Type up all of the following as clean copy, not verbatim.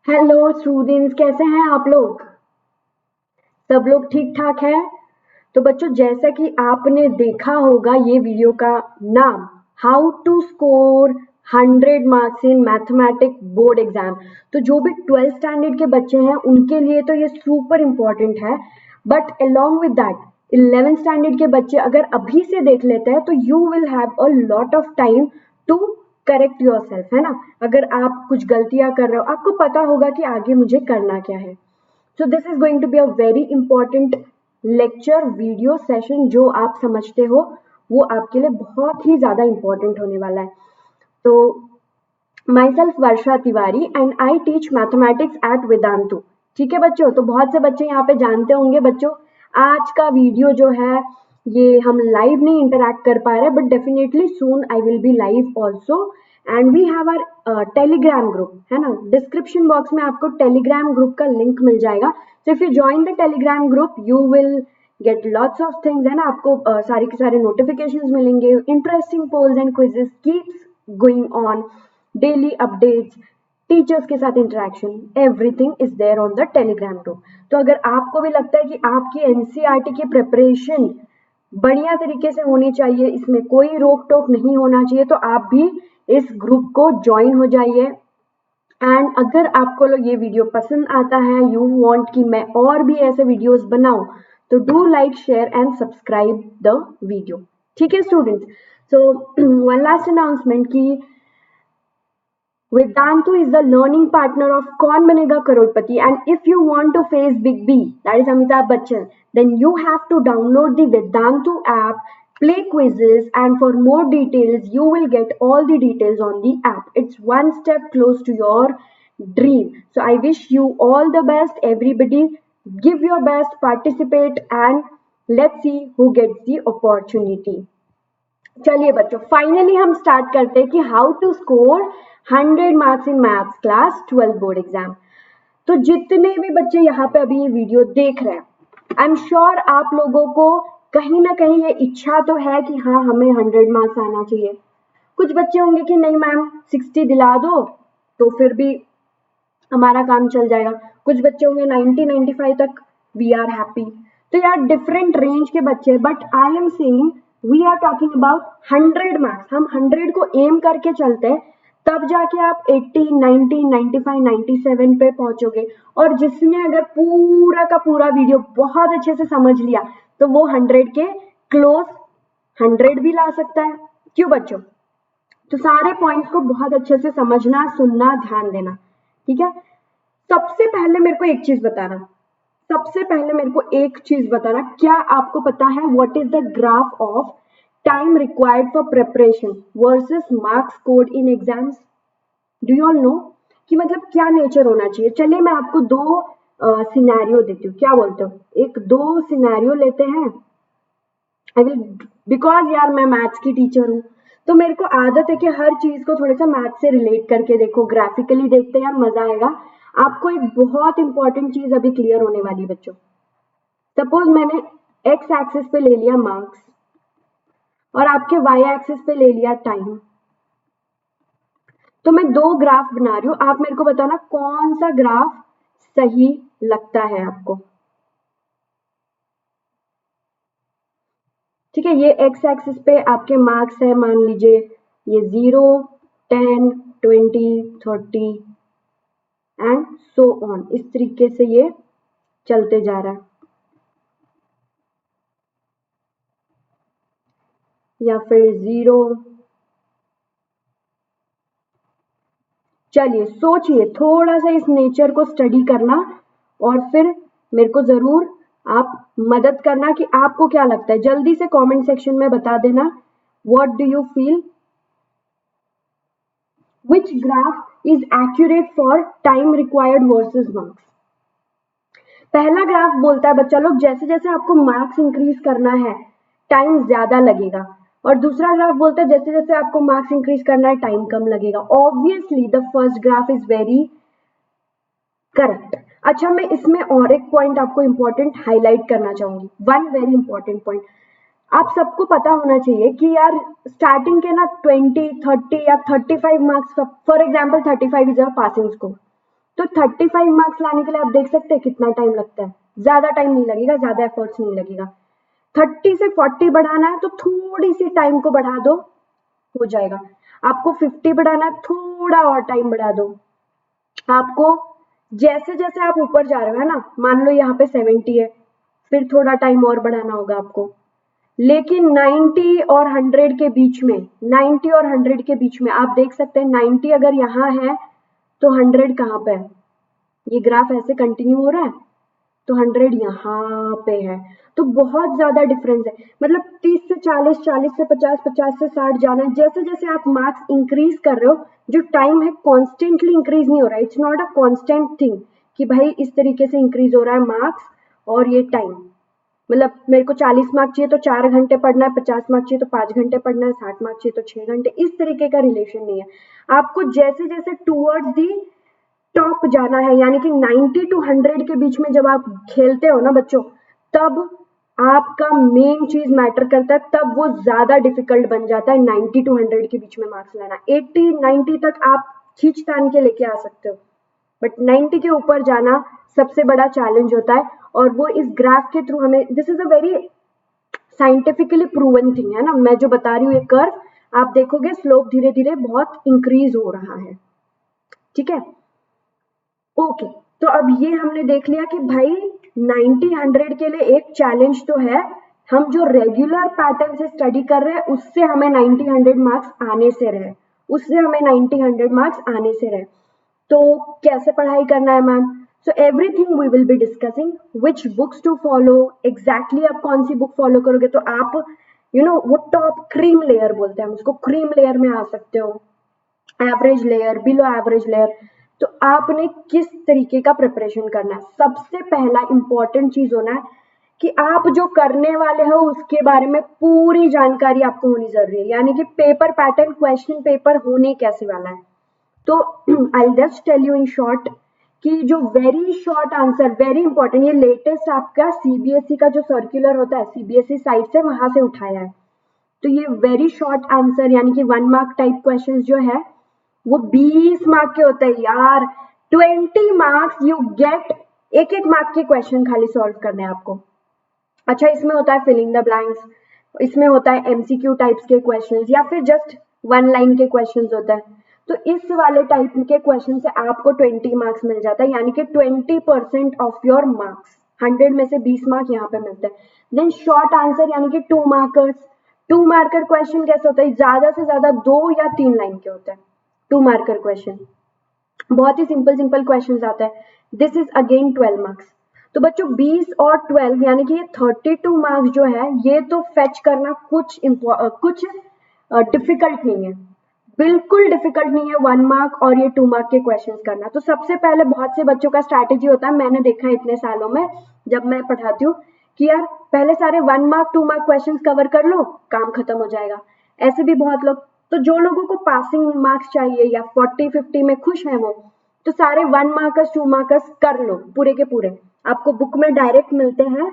Hello students, कैसे हैं आप लोग? सब लोग ठीक ठाक है? तो बच्चों, जैसा कि आपने देखा होगा ये वीडियो का नाम, how to score 100 marks in mathematics board exam. तो जो भी 12th स्टैंडर्ड के बच्चे हैं उनके लिए तो ये सुपर इम्पोर्टेंट है, but along with that 11th standard के बच्चे अगर अभी से देख लेते हैं तो you will have a lot of time to correct yourself, है ना। अगर आप कुछ गलतियां कर रहे हो, आपको पता होगा कि आगे मुझे करना क्या है। So this is going to be a very important lecture video session. जो आप समझते हो वो आपके लिए बहुत ही ज्यादा इंपॉर्टेंट होने वाला है। तो my self Varsha Tiwari and I teach mathematics eight Vedantu. ठीक है बच्चों, तो बहुत से बच्चे यहाँ पे जानते होंगे बच्चों। आज का वीडियो जो है ये हम लाइव नहीं इंटरैक्ट कर पा रहे, but definitely soon I will be live also. And we have our Telegram group, है ना। डिस्क्रिप्शन बॉक्स में आपको टेलीग्राम ग्रुप का लिंक मिल जाएगा। So if you join the Telegram group you will get lots of things, है ना। आपको सारे के सारे नोटिफिकेशंस मिलेंगे, interesting polls and quizzes keeps going on, daily updates, teachers के साथ interaction, everything is there on the Telegram group. तो अगर आपको भी लगता है कि आपकी एनसीईआरटी की प्रिपरेशन बढ़िया तरीके से होनी चाहिए, इसमें कोई रोक टोक नहीं होना चाहिए, तो आप भी इस ग्रुप को ज्वाइन हो जाइए। एंड अगर आपको ये वीडियो पसंद आता है, यू वांट कि मैं और भी ऐसे वीडियोस बनाऊं, तो do like share and subscribe the video. ठीक है students, so one last announcement की Vedantu is the learning partner of Kaun Banega Crorepati, and if you want to face Big B, that is Amitabh Bachchan, then you have to download the Vedantu app, play quizzes, and for more details, you will get all the details on the app. It's one step close to your dream. So I wish you all the best, everybody. Give your best, participate, and let's see who gets the opportunity. चलिए बच्चों, finally हम start करते हैं कि how to score 100 marks in maths class 12 board exam. तो जितने भी बच्चे यहाँ पे अभी ये वीडियो देख रहे हैं, आई एम श्योर आप लोगों को कहीं ना कहीं ये इच्छा तो है कि हाँ हमें 100 मार्क्स आना चाहिए। कुछ बच्चे होंगे कि नहीं मैम 60 दिला दो तो फिर भी हमारा काम चल जाएगा। कुछ बच्चे होंगे 90-95 तक, वी आर हैप्पी। तो यार डिफरेंट रेंज के बच्चे, but I am saying we are talking about 100 marks. हम 100 को एम करके चलते हैं, तब जाके आप 80, 90, 95, 97 पे पहुंचोगे। और जिसने अगर पूरा का पूरा वीडियो बहुत अच्छे से समझ लिया तो वो 100 के क्लोज 100 भी ला सकता है। क्यों बच्चों? तो सारे पॉइंट्स को बहुत अच्छे से समझना, सुनना, ध्यान देना। ठीक है, सबसे पहले मेरे को एक चीज बताना, क्या आपको पता है what is the graph of time required for preparation versus marks scored in exams? Do you all know कि मतलब क्या नेचर होना चाहिए? चलिए मैं आपको दो सिनेरियो देती हूँ, क्या बोलते हो? एक दो सिनेरियो लेते हैं। आई विल, बिकॉज यार मैं मैथ्स की टीचर हूँ तो मेरे को आदत है कि हर चीज को थोड़ा सा मैथ से रिलेट करके देखो, ग्राफिकली देखते हैं यार, मजा आएगा। आपको एक बहुत इंपॉर्टेंट चीज अभी क्लियर होने वाली है बच्चों। सपोज मैंने एक्स एक्सिस पे ले लिया मार्क्स और आपके वाई एक्सिस पे ले लिया टाइम। तो मैं दो ग्राफ बना रही हूँ, आप मेरे को बताना कौन सा ग्राफ सही लगता है आपको। ठीक है, ये एक्स एक्सिस पे आपके मार्क्स है, मान लीजिए ये 0, 10, 20, 30 एंड सो ऑन, इस तरीके से ये चलते जा रहा है। या फिर 0। चलिए सोचिए, थोड़ा सा इस नेचर को स्टडी करना और फिर मेरे को जरूर आप मदद करना कि आपको क्या लगता है। जल्दी से कमेंट सेक्शन में बता देना what do you feel, which graph is accurate for time required versus marks. पहला ग्राफ बोलता है बच्चा लोग, जैसे जैसे आपको मार्क्स इंक्रीज करना है टाइम ज्यादा लगेगा, और दूसरा ग्राफ बोलता है जैसे जैसे आपको मार्क्स इंक्रीज करना है टाइम कम लगेगा। Obviously the first graph is very correct. अच्छा, मैं इसमें और एक पॉइंट आपको इंपॉर्टेंट हाईलाइट करना चाहूंगी, वन वेरी इंपॉर्टेंट पॉइंट। आप सबको पता होना चाहिए कि यार स्टार्टिंग के ना 20, 30 या 35 marks, for example 35 is a passing score, तो 35 मार्क्स लाने के लिए आप देख सकते हैं कितना टाइम लगता है। ज्यादा टाइम नहीं लगेगा, ज्यादा एफर्ट्स नहीं लगेगा। 30 से 40 बढ़ाना है तो थोड़ी सी टाइम को बढ़ा दो, हो जाएगा। आपको 50 बढ़ाना है, थोड़ा और टाइम बढ़ा दो। आपको जैसे जैसे आप ऊपर जा रहे हो, है ना, मान लो यहाँ पे 70 है, फिर थोड़ा टाइम और बढ़ाना होगा आपको। लेकिन 90 और 100 के बीच में, 90 और 100 के बीच में आप देख सकते हैं 90 अगर यहाँ है तो 100 कहाँ पे है? ये ग्राफ ऐसे कंटिन्यू हो रहा है तो 100 यहाँ पे है। तो बहुत ज्यादा डिफरेंस है, मतलब 30 से 40, 40 से 50, 50 से 60 जाना है। जैसे जैसे आप मार्क्स इंक्रीज कर रहे हो, जो टाइम है कॉन्स्टेंटली इंक्रीज नहीं हो रहा है। It's not a constant thing कि भाई इस तरीके से इंक्रीज हो रहा है मार्क्स और ये टाइम, मतलब मेरे को 40 मार्क्स चाहिए तो 4 घंटे पढ़ना है, 50 मार्क्स चाहिए तो 5 घंटे पढ़ना है, 60 मार्क्स चाहिए तो 6 घंटे, इस तरीके का रिलेशन नहीं है। आपको जैसे जैसे टूवर्ड्स दी टॉप जाना है, यानी कि 90 टू 100 के बीच में जब आप खेलते हो ना बच्चों, तब आपका मेन चीज मैटर करता है, तब वो ज्यादा डिफिकल्ट बन जाता है 90 टू 100 के बीच में मार्क्स लाना। 80 90 तक आप खींच तान के लेके आ सकते हो, बट 90 के ऊपर जाना सबसे बड़ा चैलेंज होता है। और वो इस ग्राफ के थ्रू हमें, this is a very scientifically proven thing, है ना, मैं जो बता रही हूँ ये कर्व आप देखोगे स्लोप धीरे धीरे बहुत इंक्रीज हो रहा है। ठीक है, ओके। तो अब ये हमने देख लिया कि भाई 90 100 के लिए एक चैलेंज तो है, हम जो रेगुलर पैटर्न से स्टडी कर रहे हैं उससे हमें 90 100 मार्क्स आने से रहे, उससे हमें 90 100 मार्क्स आने से रहे। तो कैसे पढ़ाई करना है ma'am? So everything we will be discussing, which books to follow, exactly आप कौन सी बुक फॉलो करोगे तो आप वो टॉप क्रीम लेयर बोलते हैं हम उसको, क्रीम लेयर में आ सकते हो, average layer, below average layer. तो आपने किस तरीके का प्रिपरेशन करना है? सबसे पहला इंपॉर्टेंट चीज होना है कि आप जो करने वाले हो उसके बारे में पूरी जानकारी आपको होनी जरूरी है, यानी कि पेपर पैटर्न, क्वेश्चन पेपर होने कैसे वाला है। तो I just tell you in short कि जो very short answer, very important, ये लेटेस्ट आपका सीबीएसई का जो सर्कुलर होता है सीबीएसई साइट से, वहां से उठाया है। तो ये वेरी शॉर्ट आंसर यानी कि 1 मार्क टाइप क्वेश्चन जो है वो 20 मार्क के होते हैं यार। 20 मार्क्स यू गेट, एक एक मार्क के क्वेश्चन खाली सॉल्व करने हैं आपको। अच्छा, इसमें होता है फिलिंग द ब्लैंक्स, इसमें होता है एमसीक्यू टाइप्स के क्वेश्चंस, या फिर जस्ट 1 लाइन के क्वेश्चंस होता है। तो इस वाले टाइप के क्वेश्चन से आपको 20 मार्क्स मिल जाता है, यानी कि 20% ऑफ योर मार्क्स, 100 में से 20 मार्क यहाँ पे मिलते हैं। देन शॉर्ट आंसर यानी कि 2 मार्कर्स, 2 मार्कर क्वेश्चन कैसे होता है? ज्यादा से ज्यादा 2 या 3 लाइन के होते हैं 2 मार्कर क्वेश्चन, बहुत ही सिंपल सिंपल क्वेश्चंस आता है। This is again 12 marks. तो बच्चों 20 और 12 यानी कि ये 32 मार्क्स जो है ये तो फेच करना कुछ डिफिकल्ट नहीं है, बिल्कुल डिफिकल्ट नहीं है 1 मार्क और ये 2 मार्क के क्वेश्चंस करना। तो सबसे पहले बहुत से बच्चों का स्ट्रैटेजी होता है, मैंने देखा है इतने सालों में जब मैं पढ़ाती हूँ, कि यार पहले सारे 1 मार्क 2 मार्क क्वेश्चंस कवर कर लो, काम खत्म हो जाएगा। ऐसे भी बहुत लोग, तो जो लोगों को पासिंग मार्क्स चाहिए या 40-50 में खुश है वो, तो सारे 1 मार्कर्स 2 मार्कर्स कर लो पूरे के पूरे, आपको बुक में डायरेक्ट मिलते हैं।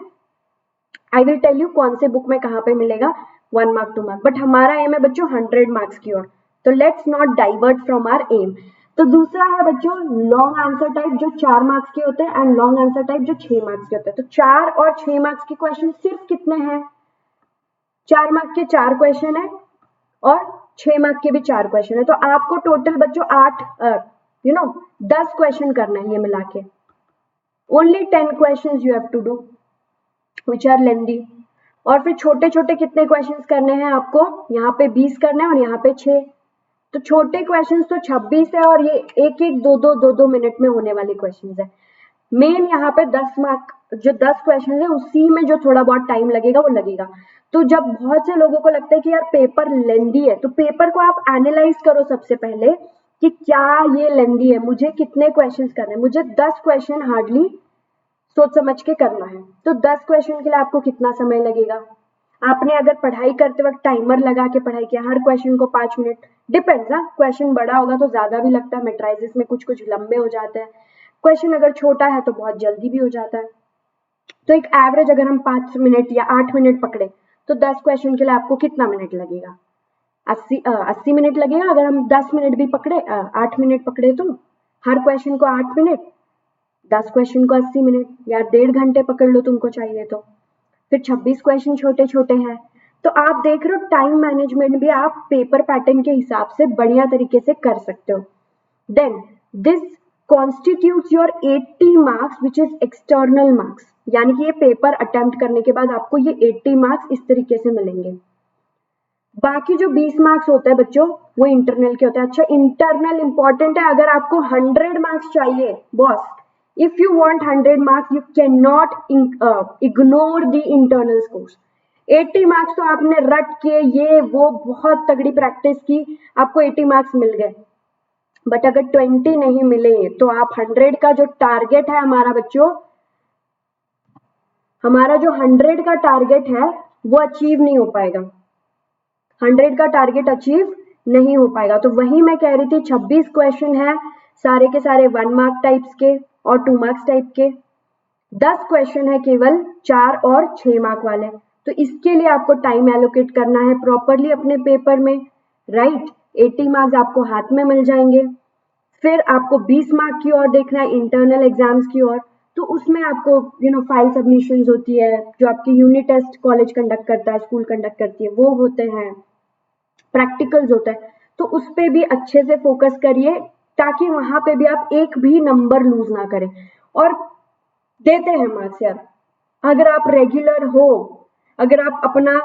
आई विल टेल यू कौन से बुक में कहाँ पे मिलेगा 1 मार्क 2 मार्क, बट हमारा एम है बच्चों 100 मार्क्स की ओर। तो let's not divert from our aim. तो दूसरा है बच्चों लॉन्ग आंसर टाइप जो 4 मार्क्स के होते हैं, एंड लॉन्ग आंसर टाइप जो 6 मार्क्स के होते हैं। तो 4 और 6 मार्क्स के क्वेश्चन सिर्फ कितने हैं? 4 मार्क के 4 क्वेश्चन है और 6 मार्क के भी 4 क्वेश्चन है। तो आपको टोटल बच्चों 10 क्वेश्चन करना है ये मिला के। Only 10 question you have to do which are lengthy. और फिर छोटे छोटे कितने क्वेश्चंस करने हैं आपको? यहाँ पे 20 करने हैं और यहाँ पे 6। तो छोटे क्वेश्चंस तो 26 है और ये एक एक दो दो मिनट में होने वाले क्वेश्चंस है। मेन यहाँ पे 10 मार्क जो 10 क्वेश्चन है उसी में जो थोड़ा बहुत टाइम लगेगा वो लगेगा। तो जब बहुत से लोगों को लगता है कि यार पेपर लेंदी है, तो पेपर को आप एनालाइज करो सबसे पहले कि क्या ये लेंदी है, मुझे कितने क्वेश्चंस करने हैं। मुझे 10 क्वेश्चन हार्डली सोच समझ के करना है, तो 10 क्वेश्चन के लिए आपको कितना समय लगेगा? आपने अगर पढ़ाई करते वक्त टाइमर लगा के पढ़ाई किया, हर क्वेश्चन को 5 मिनट, डिपेंड्स, हाँ क्वेश्चन बड़ा होगा तो ज्यादा भी लगता है, मेट्राइसिस में कुछ कुछ लंबे हो जाते हैं, क्वेश्चन अगर छोटा है तो बहुत जल्दी भी हो जाता है। तो एक एवरेज अगर हम 5 मिनट या 8 मिनट पकड़े तो 10 क्वेश्चन के लिए आपको कितना मिनट लगेगा? 80 मिनट लगेगा। अगर हम 10 मिनट भी पकड़े, 8 मिनट पकड़े तो हर क्वेश्चन को 8 मिनट, 10 क्वेश्चन को 80 मिनट, या 1.5 घंटे पकड़ लो तुमको चाहिए तो। फिर 26 क्वेश्चन छोटे छोटे हैं। तो आप देख रहे हो टाइम मैनेजमेंट भी आप पेपर पैटर्न के हिसाब से बढ़िया तरीके से कर सकते हो। Then this constitutes your 80 marks which is external marks, यानी कि ये पेपर अटेम्प्ट करने के बाद आपको ये 80 मार्क्स इस तरीके से मिलेंगे। बाकी जो 20 मार्क्स होते हैं बच्चों वो इंटरनल के होते हैं। अच्छा, इंटरनल इंपॉर्टेंट है। अगर आपको 100 मार्क्स चाहिए boss, if you want 100 marks you can not ignore the internal scores. 80 marks तो आपने रट के ये वो बहुत तगड़ी प्रैक्टिस की, आपको 80 मार्क्स मिल गए। बट अगर 20 नहीं मिले तो आप 100 का जो टारगेट है हमारा बच्चों, हमारा जो 100 का टारगेट है वो अचीव नहीं हो पाएगा। 100 का टारगेट अचीव नहीं हो पाएगा। तो वही मैं कह रही थी, 26 क्वेश्चन है, सारे के सारे 1 मार्क टाइप्स के और 2 मार्क्स टाइप के। 10 क्वेश्चन है केवल 4 और 6 मार्क वाले। तो इसके लिए आपको टाइम एलोकेट करना है प्रॉपरली अपने पेपर में, राइट। 80 मार्क्स आपको हाथ में मिल जाएंगे। फिर आपको 20 मार्क की ओर देखना है, इंटरनल एग्जाम्स की ओर। तो उसमें आपको फाइल सबमिशंस होती है, जो आपकी यूनिट टेस्ट कॉलेज कंडक्ट करता है, स्कूल कंडक्ट करती है, वो होते हैं, प्रैक्टिकल्स होता है। तो उस पे भी अच्छे से फोकस करिए ताकि वहां पे भी आप एक भी नंबर लूज ना करें। और देते हैं मार्क्स यार, अगर आप रेगुलर हो, अगर आप अपना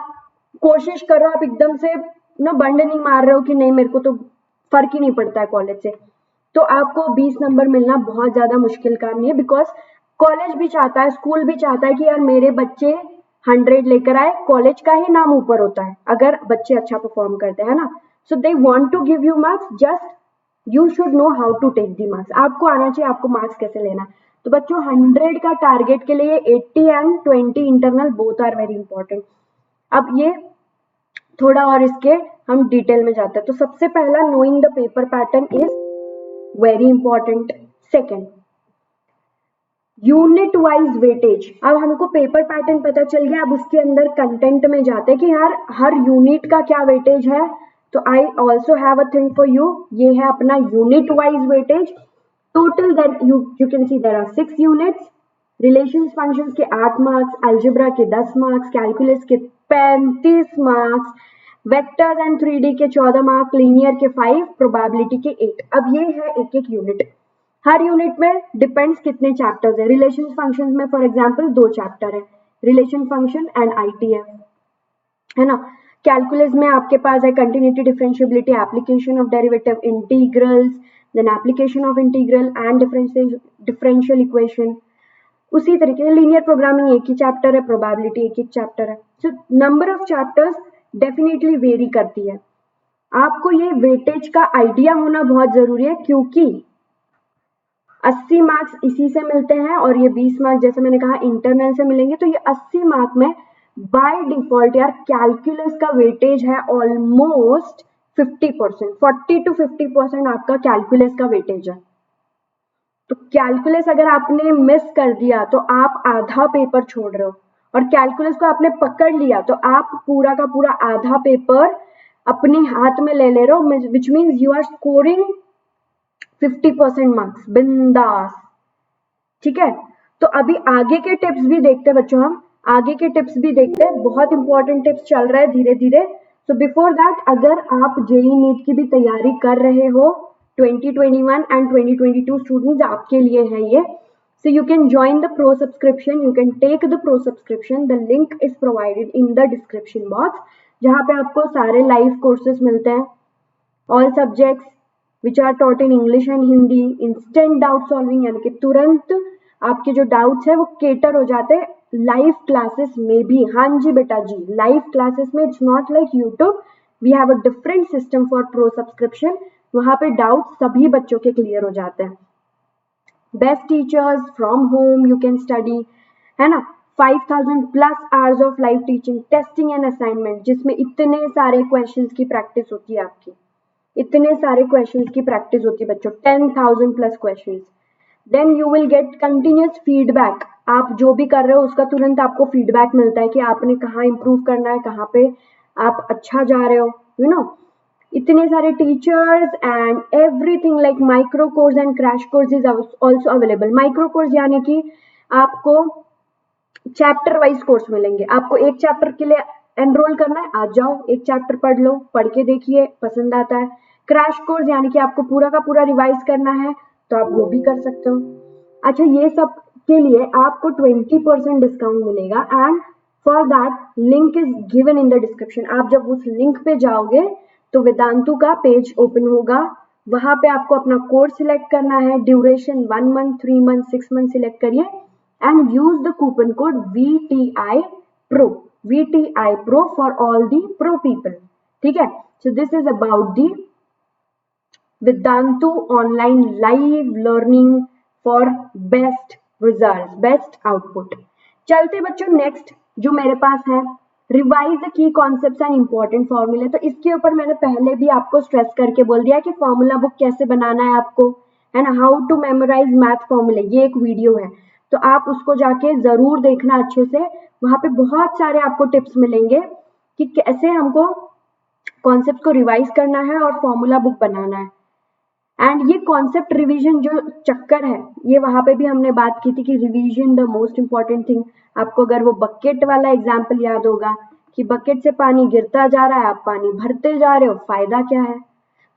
कोशिश कर रहे हो, आप एकदम से ना बंड नहीं मार रहे हो कि नहीं मेरे को तो फर्क ही नहीं पड़ता है कॉलेज से, तो आपको 20 नंबर मिलना बहुत ज्यादा मुश्किल काम नहीं है। बिकॉज कॉलेज भी चाहता है, स्कूल भी चाहता है कि यार मेरे बच्चे 100 लेकर आए, कॉलेज का ही नाम ऊपर होता है अगर बच्चे अच्छा परफॉर्म करते हैं ना। So they want to give you marks, just you should know how to take the marks. आपको आना चाहिए आपको मार्क्स कैसे लेना है। तो बच्चों 100 का टारगेट के लिए 80 and 20 internal both are very important. अब ये थोड़ा और इसके हम डिटेल में जाते हैं। तो सबसे पहला, knowing the paper pattern is very important. Second, unit wise weightage. अब हमको पेपर पैटर्न पता चल गया, अब उसके अंदर कंटेंट में जाते हैं कि यार हर यूनिट का क्या वेटेज है। तो I also have a thing for you, ये है अपना unit wise weightage. Total you can see there are 6 units. Relations functions के 8 मार्क्स, अलजेब्रा के 10 मार्क्स, कैलकुलस के 35 मार्क्स, वेक्टर्स एंड 3D के 14 मार्क्स, लीनियर के 5, प्रोबेबिलिटी के 8। अब ये है एक एक यूनिट। हर यूनिट में डिपेंड्स कितने चैप्टर्स है। रिलेशन फंक्शंस में फॉर एग्जांपल 2 चैप्टर है, रिलेशन फंक्शन एंड आईटीएफ, है ना। कैलकुलस में आपके पास है continuity, differentiability, application of derivative, integrals, then application of integral and differential equation. उसी तरीके से लीनियर प्रोग्रामिंग एक ही चैप्टर है, प्रोबेबिलिटी एक ही चैप्टर है। So number of chapters definitely very करती है। आपको ये वेटेज का आइडिया होना बहुत जरूरी है, क्योंकि 80 मार्क्स इसी से मिलते हैं और ये 20 मार्क्स जैसे मैंने कहा इंटरनल से मिलेंगे। तो ये 80 मार्क में बाय डिफॉल्ट यार कैलकुलस का वेटेज है ऑलमोस्ट 50%, 40 to 50% आपका कैलकुलस का वेटेज है। तो कैलकुलस अगर आपने मिस कर दिया तो आप आधा पेपर छोड़ रहे हो, और कैलकुलस को आपने पकड़ लिया तो आप पूरा का पूरा आधा पेपर अपने हाथ में ले रहे हो, which means you are scoring 50% marks बिंदास। ठीक है, तो अभी आगे के टिप्स भी देखते हैं बच्चों, हम आगे के टिप्स भी देखते हैं, बहुत इंपॉर्टेंट टिप्स चल रहा है धीरे धीरे। सो बिफोर दैट, अगर आप जेई नीट की भी तैयारी कर रहे हो, 2021 एंड 2022 स्टूडेंट्स आपके लिए है ये। So you can join the pro subscription, you can take the pro subscription, the link is provided in the description box, जहाँ पे आपको सारे लाइव कोर्सेज मिलते हैं, all subjects which are taught in English and Hindi, instant doubt solving, यानी कि तुरंत आपके जो डाउट्स है वो केटर हो जाते हैं लाइव क्लासेस में भी। हाँ जी बेटा जी, लाइव क्लासेस में, it's not like YouTube, we have a different system for pro subscription. वहां पे डाउट सभी बच्चों के क्लियर हो जाते हैं। Best teachers from home you can study, है ना। 5000 plus hours of live teaching, testing and assignment, जिसमें इतने सारे क्वेश्चंस की प्रैक्टिस होती है आपकी, इतने सारे क्वेश्चंस की प्रैक्टिस होती है बच्चों, 10,000 plus questions. Then you will get continuous feedback, आप जो भी कर रहे हो उसका तुरंत आपको फीडबैक मिलता है कि आपने कहाँ इंप्रूव करना है, कहाँ पे आप अच्छा जा रहे हो, यू नो। इतने सारे teachers and everything like micro course and crash course is also available. Micro course यानी कि आपको चैप्टर वाइज कोर्स मिलेंगे। आपको एक चैप्टर के लिए एनरोल करना है, आ जाओ एक चैप्टर पढ़ लो, पढ़ के देखिए पसंद आता है। क्रैश कोर्स यानी कि आपको पूरा का पूरा रिवाइज करना है तो आप वो भी कर सकते हो। अच्छा, ये सब के लिए आपको 20% डिस्काउंट मिलेगा and for that link is given in the description. आप जब उस लिंक पे जाओगे तो वेदांतु का पेज ओपन होगा, वहां पे आपको अपना कोर्स सिलेक्ट करना है, duration 1 month, 3 month, 6 month select करिए and use the coupon code VTI Pro for all the pro people। ठीक है, so this is about the Vedantu online live learning for best results, best output। चलते बच्चों next जो मेरे पास है, revise the key concepts and important फॉर्मूले। तो इसके ऊपर मैंने पहले भी आपको स्ट्रेस करके बोल दिया कि फॉर्मूला बुक कैसे बनाना है आपको, है ना, हाउ टू मेमोराइज मैथ फॉर्मूले, ये एक वीडियो है तो आप उसको जाके जरूर देखना अच्छे से। वहां पे बहुत सारे आपको टिप्स मिलेंगे कि कैसे हमको कॉन्सेप्ट को रिवाइज करना है और फॉर्मूला बुक बनाना है। एंड ये कॉन्सेप्ट रिवीजन जो चक्कर है, ये वहां पे भी हमने बात की थी कि revision the most important thing. आपको अगर वो बकेट वाला एग्जाम्पल याद होगा कि बकेट से पानी गिरता जा रहा है, आप पानी भरते जा रहे हो, फायदा क्या है।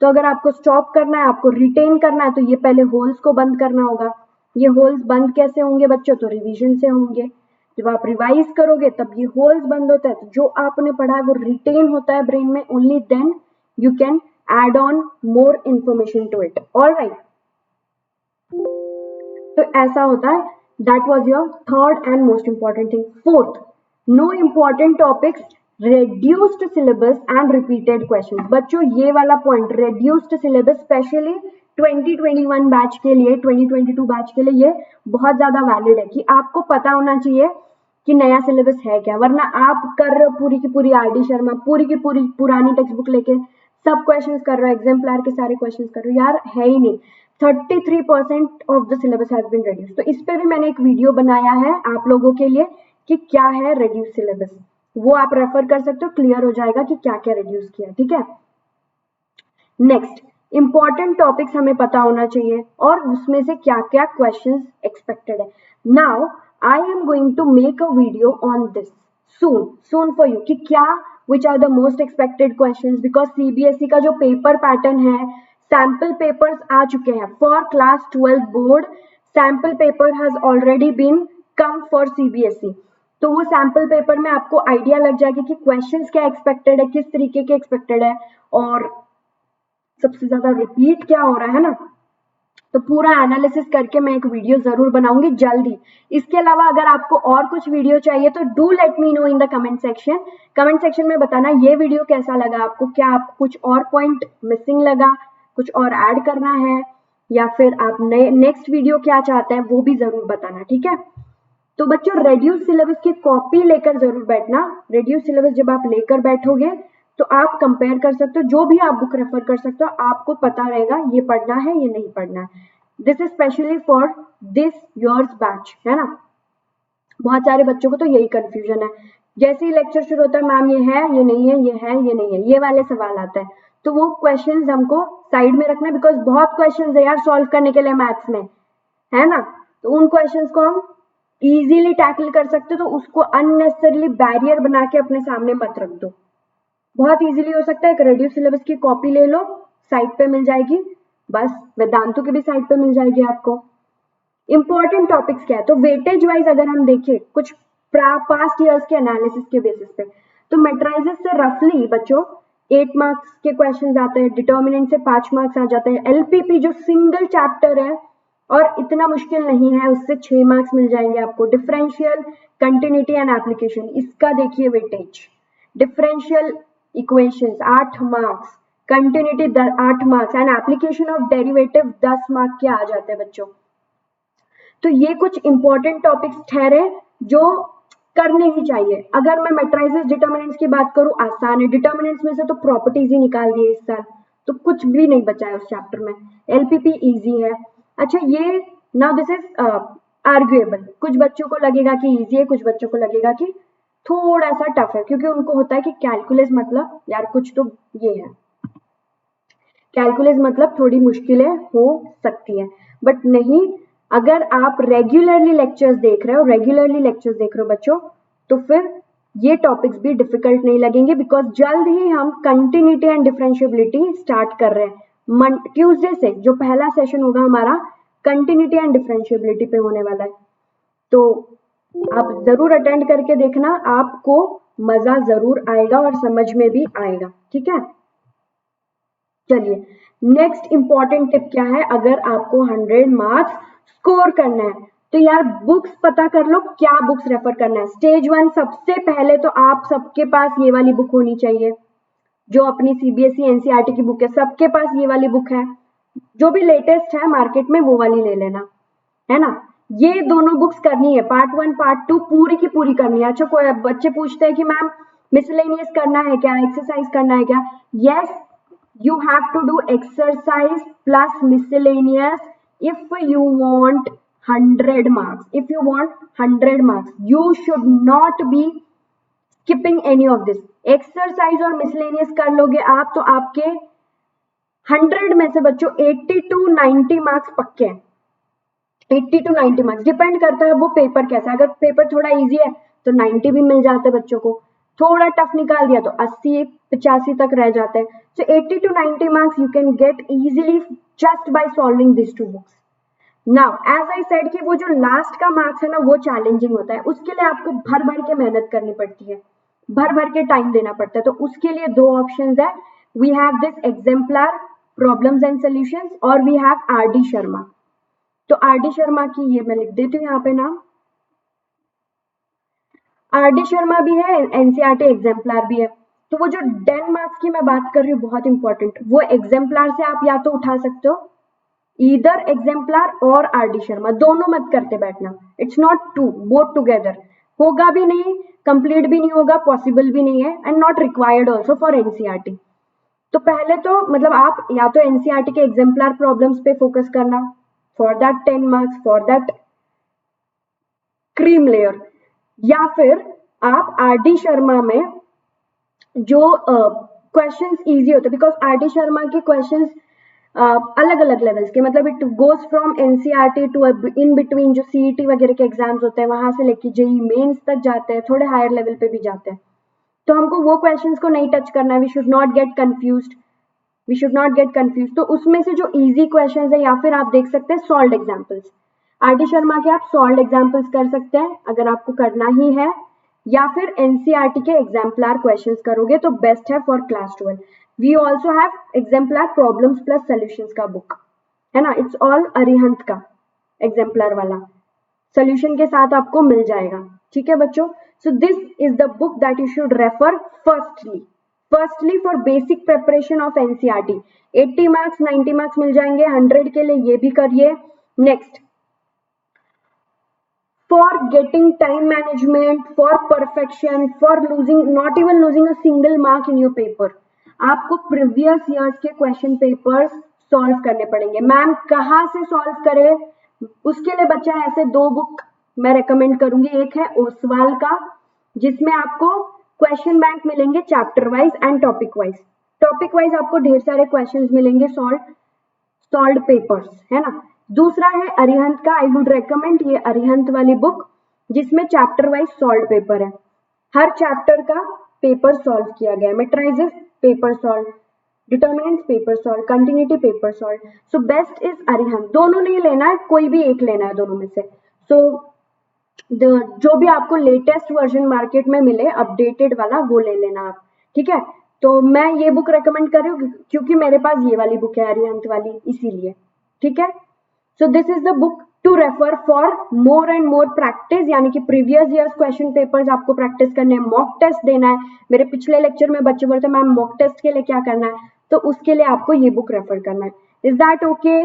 तो अगर आपको स्टॉप करना है, आपको रिटेन करना है, तो ये पहले होल्स को बंद करना होगा। ये होल्स बंद कैसे होंगे बच्चों, तो रिवीजन से होंगे। जब आप रिवाइज करोगे तब ये होल्स बंद होता है, तो जो आपने पढ़ा है वो रिटेन होता है ब्रेन में, only then you can add on more information to it। all right, तो ऐसा होता है। that was your third and most important thing। fourth, no important topics, reduced syllabus and repeated questions। बच्चों ये वाला point reduced syllabus specially 2021 batch के लिए, 2022 batch के लिए ये बहुत ज्यादा वैलिड है कि आपको पता होना चाहिए कि नया सिलेबस है क्या, वरना आप कर रहे हो पूरी की पूरी RD शर्मा, पूरी की पूरी पुरानी टेक्स्ट बुक लेके सब क्वेश्चंस कर रहे हो, एग्जाम्पलर के सारे क्वेश्चंस कर रहे हो, यार है ही नहीं। 33% of the syllabus has been reduce. तो इस पे भी मैंने एक वीडियो बनाया है आप लोगों के लिए कि क्या है रिड्यूस सिलेबस, वो आप रेफर कर सकते हो, क्लियर हो जाएगा कि क्या क्या रिड्यूस किया। ठीक है, नेक्स्ट, इंपॉर्टेंट टॉपिक्स हमें पता होना चाहिए और उसमें से क्या क्या क्वेश्चंस एक्सपेक्टेड है। Now I am going to make a video on this soon for you कि क्या which are the most expected questions, because CBSE का जो पेपर पैटर्न है, सैम्पल पेपर्स आ चुके हैं for class 12 board, sample paper has already been come for CBSE। तो वो सैम्पल पेपर में आपको आइडिया लग जाएगी कि क्वेश्चंस क्या एक्सपेक्टेड है, किस तरीके के एक्सपेक्टेड है और सबसे ज्यादा रिपीट क्या हो रहा है ना। तो पूरा एनालिसिस करके मैं एक वीडियो जरूर बनाऊंगी जल्दी। इसके अलावा अगर आपको और कुछ वीडियो चाहिए तो do let me no in the comment section. Comment section में बताना ये वीडियो कैसा लगा आपको, क्या आपको कुछ और पॉइंट मिसिंग लगा, कुछ और ऐड करना है, या फिर आप नेक्स्ट वीडियो क्या चाहते हैं वो भी जरूर बताना। ठीक है, तो बच्चों रेड्यूस सिलेबस की कॉपी लेकर जरूर बैठना। रेड्यूस सिलेबस जब आप लेकर बैठोगे तो आप कंपेयर कर सकते हो, जो भी आप बुक रेफर कर सकते हो, आपको पता रहेगा ये पढ़ना है ये नहीं पढ़ना है। This is specially for this yours batch, है ना। बहुत सारे बच्चों को तो यही कंफ्यूजन है, जैसे ही लेक्चर शुरू होता है मैम ये है ये नहीं है, ये है ये नहीं है, ये वाले सवाल आता है। तो वो क्वेश्चंस हमको साइड में रखना है, बिकॉज बहुत क्वेश्चंस है यार सॉल्व करने के लिए मैथ्स में, है ना। तो उन क्वेश्चंस को हम इजीली टैकल कर सकते हो, तो उसको अननेसेसरली बैरियर बना के अपने सामने मत रख दो। बहुत इजीली हो सकता है, एक रेड्यूस सिलेबस की कॉपी ले लो, साइट पे मिल जाएगी, बस वेदांतु की भी साइट पे मिल जाएगी आपको। इंपॉर्टेंट टॉपिक्स क्या है, तो वेटेज वाइज अगर हम देखें कुछ पास्ट ईयर्स के एनालिसिस के बेसिस पे, तो मैट्राइजेस से रफली बच्चों 8 मार्क्स के क्वेश्चंस आते हैं, डिटर्मिनेंट से 5 मार्क्स आ जाते हैं, LPP जो सिंगल चैप्टर है और इतना मुश्किल नहीं है उससे 6 मार्क्स मिल जाएंगे आपको। डिफरेंशियल, कंटिन्यूटी एंड एप्लीकेशन, इसका देखिए weightage, differential equations 8 marks, continuity 8 marks and application of derivative 10 mark के आ जाते हैं बच्चों। तो ये कुछ इंपॉर्टेंट टॉपिक्स ठहरे जो करने ही चाहिए। अगर मैं मैट्राइजेस डिटर्मिनेंट्स की बात करूं, आसान है, डिटर्मिनेंट्स में से तो प्रॉपर्टीज ही निकाल दिए इस साल, तो कुछ भी नहीं बचा है उस चैप्टर में। LPP इजी है। अच्छा, ये नाउ दिस इज आर्ग्यूएबल, कुछ बच्चों को लगेगा कि इजी है, कुछ बच्चों को लगेगा कि थोड़ा सा टफ है, क्योंकि उनको होता है कि कैलकुलस मतलब यार कुछ तो ये है। कैलकुलस मतलब थोड़ी मुश्किलें हो सकती है, बट नहीं, अगर आप रेगुलरली लेक्चर्स देख रहे हो बच्चों, तो फिर ये टॉपिक्स भी डिफिकल्ट नहीं लगेंगे, बिकॉज जल्द ही हम कंटिन्यूटी एंड डिफरेंशिएबिलिटी स्टार्ट कर रहे हैं। ट्यूसडे से जो पहला सेशन होगा हमारा कंटिन्यूटी एंड डिफरेंशिएबिलिटी पे होने वाला है, तो आप जरूर अटेंड करके देखना, आपको मजा जरूर आएगा और समझ में भी आएगा। ठीक है, चलिए नेक्स्ट इंपॉर्टेंट टिप क्या है, अगर आपको 100 मार्क्स स्कोर करना है तो यार बुक्स पता कर लो, क्या बुक्स रेफर करना है। स्टेज 1 सबसे पहले तो आप सबके पास ये वाली बुक होनी चाहिए, जो अपनी सीबीएसई एनसीईआरटी की बुक है, सबके पास ये वाली बुक है, जो भी लेटेस्ट है मार्केट में वो वाली ले लेना, है ना। ये दोनों बुक्स करनी है, पार्ट 1 पार्ट 2 पूरी की पूरी करनी है। अच्छा, कोई बच्चे पूछते हैं कि मैम मिसलेनियस करना है क्या, एक्सरसाइज करना है क्या? Yes, you have to do exercise plus miscellaneous if you want 100 marks. If you want 100 marks, you should not be skipping any of this. Exercise और मिसलेनियस कर लोगे आप तो आपके 100 में से बच्चों 80 to 90 मार्क्स पक्के हैं। 80 to 90 मार्क्स डिपेंड करता है वो पेपर कैसा है। अगर पेपर थोड़ा इजी है तो 90 भी मिल जाते हैं बच्चों को, थोड़ा टफ निकाल दिया तो 80-85 तक रह जाते हैं। So 80 to 90 marks you can get easily just by solving these two books. Now, as I said कि वो जो लास्ट का मार्क्स है ना वो चैलेंजिंग होता है, उसके लिए आपको भर भर के मेहनत करनी पड़ती है, भर भर के टाइम देना पड़ता है। तो उसके लिए दो ऑप्शंस है, we have this exemplar problems and solutions और वी हैव आर.डी. शर्मा। तो आर.डी. शर्मा की ये मैं लिख देती हूँ यहाँ पे नाम, आर.डी. शर्मा भी है, एनसीईआरटी एग्जाम्पलर भी है। तो वो जो 10 मार्क्स की मैं बात कर रही हूँ बहुत इंपॉर्टेंट, वो एग्जाम्पलर से आप या तो उठा सकते हो, ईदर एग्जाम्पलर और आर.डी. शर्मा, दोनों मत करते बैठना, it's not to, both together, होगा भी नहीं, कंप्लीट भी नहीं होगा, पॉसिबल भी नहीं है and not required also for NCERT. तो पहले तो मतलब आप या तो एनसीईआरटी के एग्जाम्पलर प्रॉब्लम्स पे फोकस करना for that 10 marks, for that cream layer, या फिर आप आर.डी. शर्मा में जो क्वेश्चंस इजी होते हैं, बिकॉज आर.डी. शर्मा के क्वेश्चंस अलग अलग लेवल्स के, मतलब it goes from NCERT to in between, जो सीईटी वगैरह के एग्जाम्स होते हैं वहां से लेके जेईई मेंस तक जाते हैं, थोड़े हायर लेवल पे भी जाते हैं। तो हमको वो क्वेश्चंस को नहीं टच करना है, we should not get confused, we should not get confuse. तो उसमें से जो इजी क्वेश्चंस है, या फिर आप देख सकते हैं सॉल्व्ड एग्जांपल्स, आर.डी. शर्मा के आप सॉल्व्ड एग्जांपल्स कर सकते हैं अगर आपको करना ही है, या फिर एनसीईआरटी के एग्जाम्पलर क्वेश्चंस करोगे तो बेस्ट है for class 12। We also have exemplar problems plus solutions का बुक, है ना, इट्स ऑल अरिहंत का एग्जाम्पलर वाला, सोल्यूशन के साथ आपको मिल जाएगा। ठीक है बच्चों, so this is the book that you should refer firstly for basic preparation of NCERT. 80 marks 90 marks मिल जाएंगे, 100 के लिए ये भी करिए। Next, for getting time management, for perfection, for not even losing a single mark in your paper, आपको previous years के question papers solve करने पड़ेंगे। मैम कहाँ से सॉल्व करे, उसके लिए बच्चा ऐसे दो बुक मैं रेकमेंड करूंगी, एक है ओसवाल का जिसमें आपको क्वेश्चन बैंक मिलेंगे chapter wise and topic wise, topic wise आपको ढेर सारे क्वेश्चंस मिलेंगे, सॉल्व्ड पेपर्स, है ना। दूसरा है अरिहंत का, आई वुड रेकमेंड ये अरिहंत वाली बुक जिसमें चैप्टर वाइज सॉल्व्ड पेपर है, हर चैप्टर का पेपर सॉल्व किया गया है, matrices paper solve, determinants paper solve, continuity paper solve. So best is Arihant, दोनों नहीं लेना है, कोई भी एक लेना है दोनों में से। सो जो भी आपको लेटेस्ट वर्जन मार्केट में मिले अपडेटेड वाला वो ले लेना आप, ठीक है। तो मैं ये बुक रेकमेंड कर रही हूँ क्योंकि मेरे पास ये वाली बुक है अरिहंत वाली, इसीलिए, ठीक है। So this is the book to refer for more and more practice, यानी कि प्रीवियस ईयर्स क्वेश्चन पेपर्स आपको प्रैक्टिस करने हैं, मॉक टेस्ट देना है। मेरे पिछले लेक्चर में बच्चे बोलते हैं मैम मॉक टेस्ट के लिए क्या करना है, तो उसके लिए आपको ये बुक रेफर करना है। Is that okay?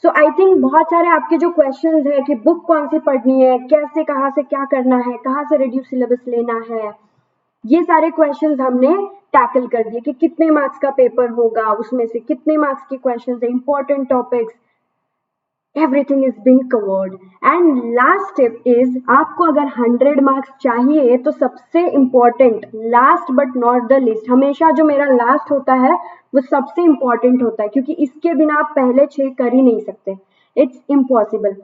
So I think बहुत सारे आपके जो क्वेश्चंस है कि बुक कौन सी पढ़नी है, कैसे, कहाँ से क्या करना है, कहाँ से रिड्यूस सिलेबस लेना है, ये सारे क्वेश्चंस हमने टैकल कर दिए कि कितने मार्क्स का पेपर होगा, उसमें से कितने मार्क्स के क्वेश्चंस है, important topics, everything is been covered. And last tip is, आपको अगर 100 मार्क्स चाहिए तो सबसे important, last but not the list, हमेशा जो मेरा लास्ट होता है वो सबसे इम्पोर्टेंट होता है, क्योंकि इसके बिना आप पहले 6 कर ही नहीं सकते, इट्स इम्पॉसिबल.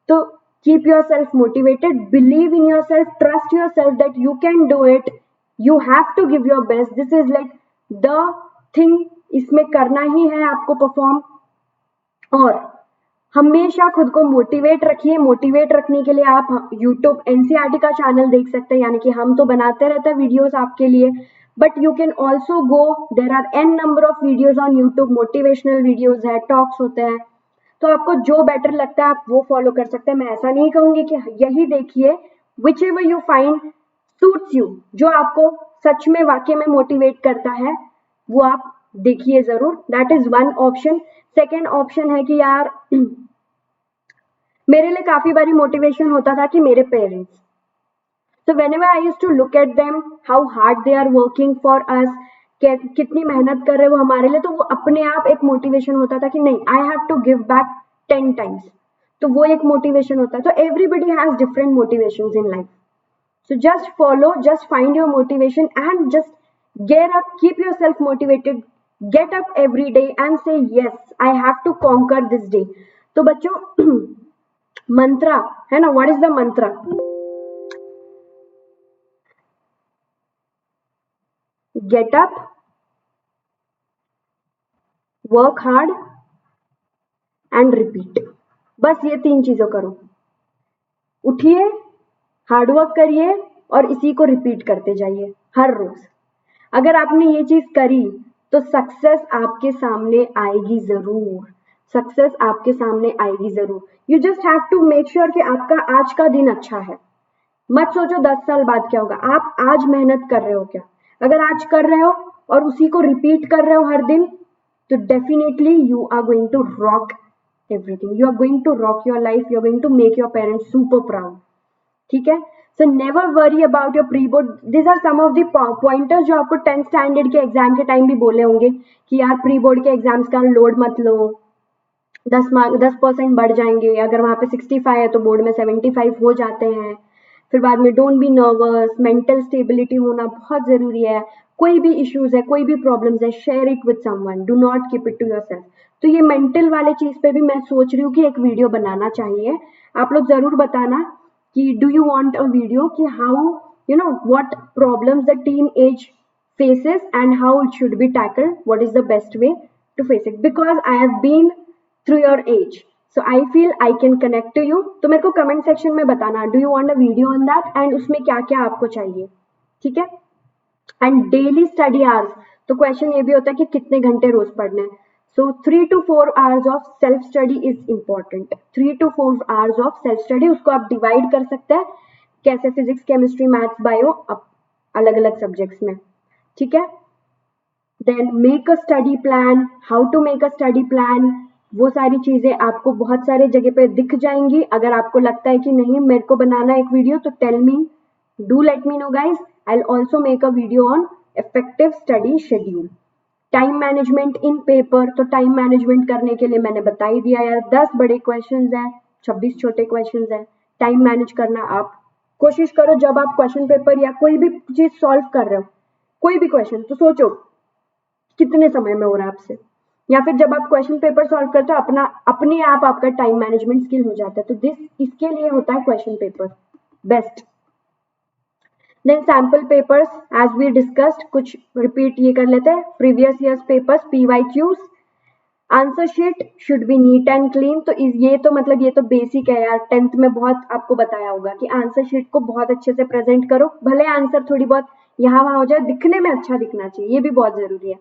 तो keep yourself motivated, believe in yourself, trust yourself that you can do it, you have to give your best, this is like the thing, इसमें करना ही है आपको परफॉर्म. और हमेशा खुद को मोटिवेट रखिए. मोटिवेट रखने के लिए आप यूट्यूब एनसीईआरटी का चैनल देख सकते हैं, यानी कि हम तो बनाते रहते हैं वीडियोस आपके लिए, but you can also go, there are an number of videos on YouTube, motivational videos है, टॉक्स होते हैं, तो आपको जो बेटर लगता है आप वो फॉलो कर सकते हैं. मैं ऐसा नहीं कहूंगी कि यही देखिए, which ever you find suits you, जो आपको सच में वाकई में मोटिवेट करता है वो आप देखिए जरूर. That is one option. Second option है कि यार मेरे लिए काफी बारी मोटिवेशन होता था कि मेरे parents, so whenever I used to look at them, how hard they are working for us, कितनी मेहनत कर रहे हैं वो हमारे लिए, तो वो अपने आप एक मोटिवेशन होता था कि नहीं, I have to give back 10 times, तो वो एक मोटिवेशन होता है. तो everybody has different motivations in life, so just follow, just find your motivation and just get up, keep yourself motivated, get up every day and say yes, I have to conquer this day. तो बच्चों मंत्रा है ना, what is the mantra? Get up, work hard and repeat. बस ये 3 चीजों करो. उठिए, hard work करिए और इसी को रिपीट करते जाइए हर रोज. अगर आपने ये चीज करी तो सक्सेस आपके सामने आएगी जरूर. सक्सेस आपके सामने आएगी जरूर. You just have to make sure कि आपका आज का दिन अच्छा है. मत सोचो 10 साल बाद क्या होगा. आप आज मेहनत कर रहे हो क्या? अगर आज कर रहे हो और उसी को रिपीट कर रहे हो हर दिन, तो definitely you are going to rock everything. You are going to rock your life. You are going to make your parents super proud. ठीक है. So never worry about your pre board. This are some of the pointers जो आपको 10th standard के exam के time भी बोले होंगे कि यार प्री बोर्ड के एग्जाम्स का लोड मत लो, 10% बढ़ जाएंगे. अगर वहां पे 65 है तो बोर्ड में 75 हो जाते हैं. फिर बाद में don't be nervous, mental stability होना बहुत जरूरी है. कोई भी इश्यूज है, कोई भी प्रॉब्लम्स है, share it with someone, do not keep it to yourself. तो ये मेंटल वाले चीज पे भी मैं सोच रही हूँ कि एक वीडियो बनाना चाहिए. आप लोग जरूर बताना कि do you want a video कि how you know what problems the teenage faces and how it should be tackled, what is the best way to face it, because I have been through your age, so I feel I can connect to you. तो मेरे को comment section में बताना do you want a video on that and उसमें क्या क्या आपको चाहिए. ठीक है. एंड डेली स्टडी आवर्स, तो क्वेश्चन ये भी होता है कि कितने घंटे रोज पढ़ने हैं. सो 3 to 4 hours of self study is important. 3 to 4 hours of self study, उसको आप डिवाइड कर सकते हैं कैसे, फिजिक्स, केमिस्ट्री, मैथ्स, बायो, अलग अलग सब्जेक्ट्स में. ठीक है. Then make a study plan. How to make a study plan, वो सारी चीजें आपको बहुत सारे जगह पे दिख जाएंगी. अगर आपको लगता है कि नहीं मेरे को बनाना एक वीडियो, तो tell me, do let me know guys. I will also make a video on effective study schedule. Time management in paper, तो टाइम मैनेजमेंट करने के लिए मैंने बता ही दिया यार. 10 बड़े क्वेश्चंस हैं, 26 छोटे क्वेश्चंस हैं. टाइम मैनेज करना आप कोशिश करो. जब आप क्वेश्चन पेपर या कोई भी चीज सॉल्व कर रहे हो, कोई भी क्वेश्चन, तो सोचो कितने समय में हो रहा है आपसे, या फिर जब आप क्वेश्चन पेपर सॉल्व करते हो अपने आप आपका टाइम मैनेजमेंट स्किल हो जाता है. तो इसके लिए होता है question paper best. Then sample papers as we discussed, कुछ रिपीट ये कर लेते हैं. Previous years papers, PYQs. Answer sheet should be neat and clean. तो ये तो मतलब ये तो बेसिक है यार, 10th में बहुत आपको बताया होगा कि आंसर शीट को बहुत अच्छे से प्रेजेंट करो. भले आंसर थोड़ी बहुत यहाँ वहां हो जाए, दिखने में अच्छा दिखना चाहिए, ये भी बहुत जरूरी है.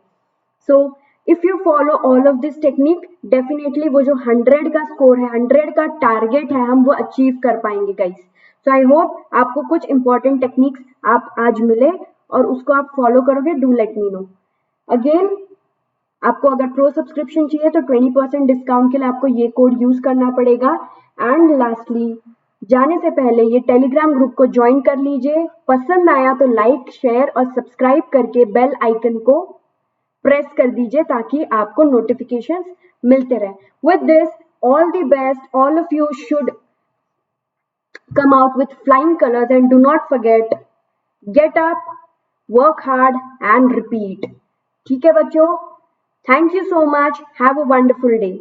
सो if you follow all of this technique, definitely वो जो 100 का स्कोर है, 100 का टारगेट है, हम वो अचीव कर पाएंगे गाइस. सो आई होप आपको कुछ इंपॉर्टेंट टेक्निक्स आप आज मिले और उसको आप फॉलो करोगे. Do let me no. Again आपको अगर प्रो सब्सक्रिप्शन चाहिए तो 20% डिस्काउंट के लिए आपको ये कोड यूज करना पड़ेगा. एंड लास्टली, जाने से पहले ये टेलीग्राम ग्रुप को ज्वाइन कर लीजिए. पसंद आया तो लाइक, शेयर और सब्सक्राइब करके बेल आइकन को प्रेस कर दीजिए ताकि आपको नोटिफिकेशंस मिलते रहे. With this all the best. All of you should come out with flying colors, and do not forget, get up, work hard and repeat. ठीक है बच्चों, thank you so much. Have a wonderful day.